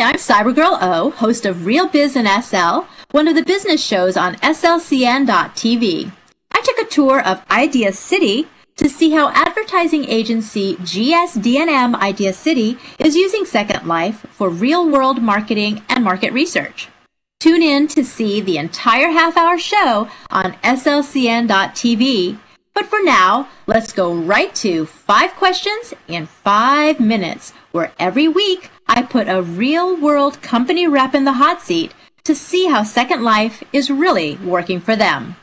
I'm Cybergrrl O, host of Real Biz in SL, one of the business shows on slcn.tv. I took a tour of Idea City to see how advertising agency GSD&M Idea City is using Second Life for real-world marketing and market research. Tune in to see the entire half-hour show on slcn.tv. But for now, let's go right to 5 questions in 5 minutes, where every week I put a real-world company rep in the hot seat to see how Second Life is really working for them.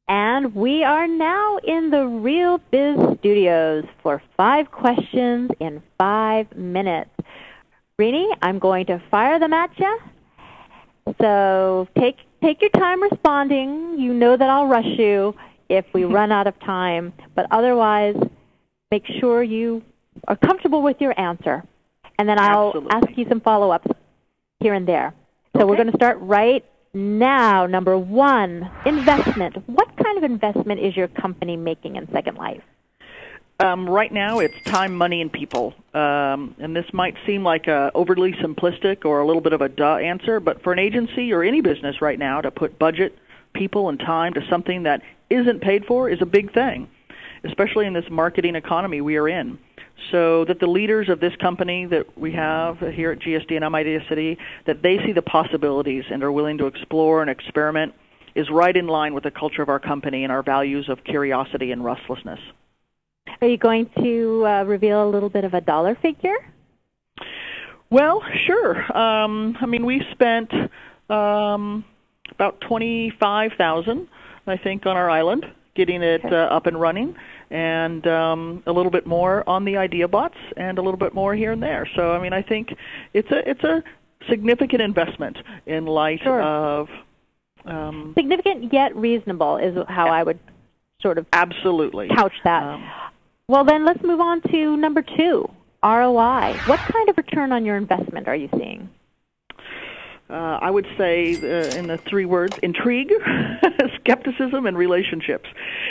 And we are now in the Real Biz Studios for 5 questions in 5 minutes. Rene, I'm going to fire them at you. So take your time responding. You know that I'll rush you if we run out of time. But otherwise, make sure you are comfortable with your answer. And then I'll ask you some follow-ups here and there. So we're going to start right now. Number 1, investment. What kind of investment is your company making in Second Life? Right now, it's time, money, and people. And this might seem like overly simplistic or a little bit of a duh answer, but for an agency or any business right now to put budget, people, and time to something that isn't paid for is a big thing, especially in this marketing economy we are in. So that the leaders of this company that we have here at GSD&M Idea City, that they see the possibilities and are willing to explore and experiment is right in line with the culture of our company and our values of curiosity and restlessness. Are you going to reveal a little bit of a dollar figure? Well, sure. I mean, we spent about $25,000, I think, on our island, getting it up and running, and a little bit more on the idea bots, and a little bit more here and there. So, I mean, I think it's a significant investment in light of significant yet reasonable is how I would sort of couch that. Well, then let's move on to number 2, ROI. What kind of return on your investment are you seeing? I would say in the 3 words, intrigue, skepticism, and relationships.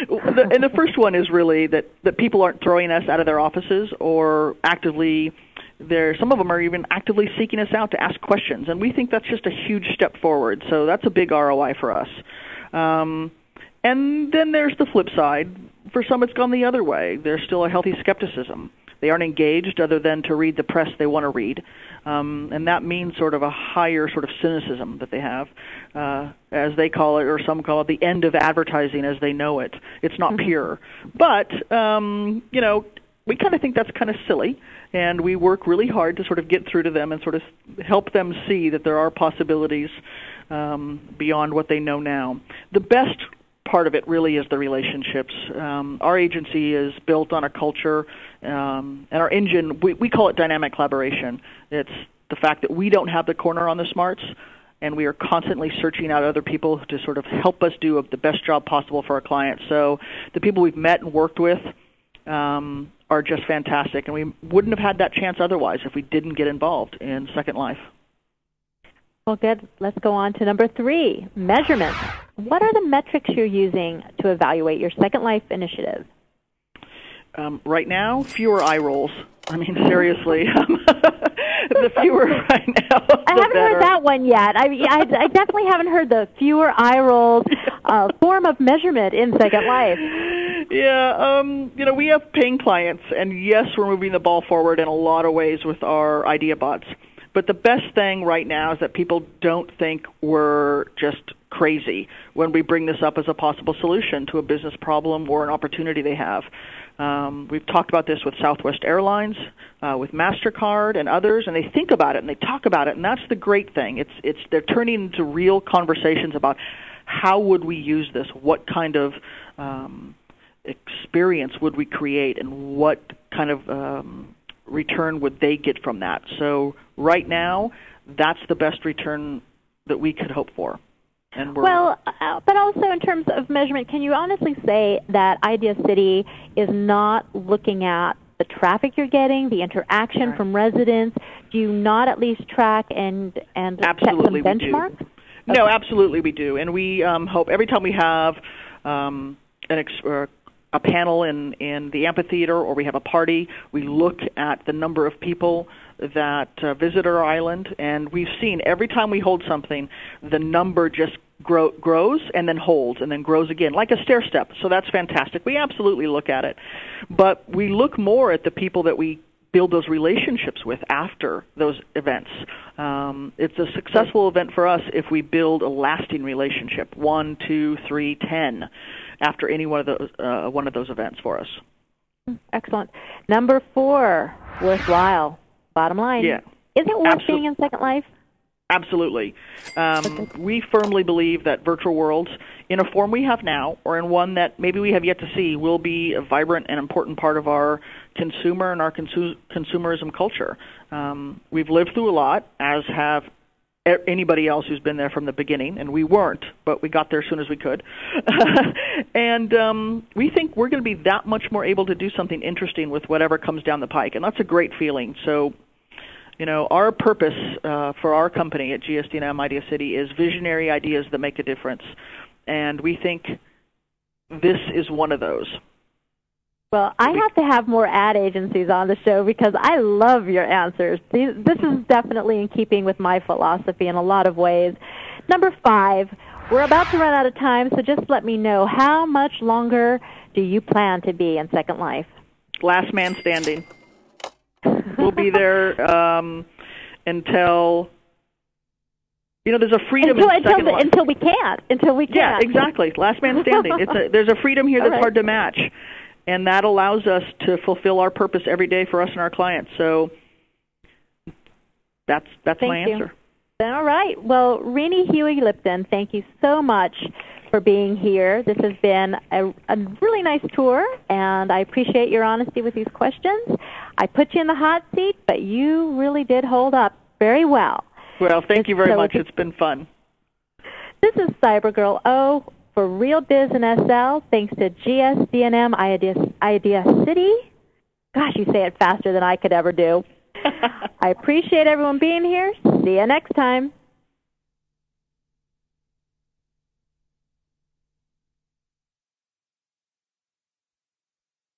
And the first one is really that people aren't throwing us out of their offices or actively, some of them are even actively seeking us out to ask questions. And we think that's just a huge step forward. So that's a big ROI for us. And then there's the flip side. For some, it's gone the other way. There's still a healthy skepticism. They aren't engaged other than to read the press they want to read. And that means sort of a higher sort of cynicism that they have, as they call it, or some call it, the end of advertising as they know it. It's not pure. But, we kind of think that's kind of silly, and we work really hard to sort of get through to them and sort of help them see that there are possibilities beyond what they know now. The best part of it really is the relationships. Our agency is built on a culture, and our engine, we call it dynamic collaboration. It's the fact that we don't have the corner on the smarts, and we are constantly searching out other people to sort of help us do the best job possible for our clients. So the people we've met and worked with are just fantastic, and we wouldn't have had that chance otherwise if we didn't get involved in Second Life. Well, good. Let's go on to number 3, measurement. What are the metrics you're using to evaluate your Second Life initiative? Right now, fewer eye rolls. I mean, seriously. The fewer right now, I haven't heard that one yet. I definitely haven't heard the fewer eye rolls form of measurement in Second Life. Yeah, we have paying clients, and yes, we're moving the ball forward in a lot of ways with our idea bots. But the best thing right now is that people don't think we're just crazy when we bring this up as a possible solution to a business problem or an opportunity they have. We've talked about this with Southwest Airlines, with MasterCard and others, and they think about it and they talk about it, and that's the great thing. They're turning into real conversations about how would we use this, what kind of experience would we create, and what kind of return would they get from that. So right now, that's the best return that we could hope for. And but also in terms of measurement, can you honestly say that Idea City is not looking at the traffic you're getting, the interaction from residents? Do you not at least track and set some benchmarks? No, absolutely we do. And we hope every time we have a panel in the amphitheater or we have a party, we look at the number of people that visit our island, and we've seen every time we hold something, the number just grows and then holds and then grows again, like a stair step. So that's fantastic. We absolutely look at it. But we look more at the people that we build those relationships with after those events. It's a successful event for us if we build a lasting relationship, 1, 2, 3, 10, after any one of those events for us. Excellent. Number 4, worthwhile. Bottom line. Yeah. Is it worth being in Second Life? Absolutely. We firmly believe that virtual worlds, in a form we have now, or in one that maybe we have yet to see, will be a vibrant and important part of our consumer and our consumerism culture. We've lived through a lot, as have anybody else who's been there from the beginning, and we weren't, but we got there as soon as we could. And we think we're going to be that much more able to do something interesting with whatever comes down the pike, and that's a great feeling. So, you know, our purpose for our company at GSD&M Idea City is visionary ideas that make a difference, and we think this is one of those. Well, I have to have more ad agencies on the show because I love your answers. This is definitely in keeping with my philosophy in a lot of ways. Number 5, we're about to run out of time, so just let me know, how much longer do you plan to be in Second Life? Last man standing. We'll be there until, you know, there's a freedom in Second Life. Until we can't. Yeah, exactly. Last man standing. There's a freedom here that's hard to match. And that allows us to fulfill our purpose every day for us and our clients. So that's my answer. All right. Well, Rene Huey-Lipton, thank you so much for being here. This has been a really nice tour, and I appreciate your honesty with these questions. I put you in the hot seat, but you really did hold up very well. Well, thank you very much. It's been fun. This is Cybergrrl O for Real Biz and SL, thanks to GSD&M Idea City. Gosh, you say it faster than I could ever do. I appreciate everyone being here. See you next time.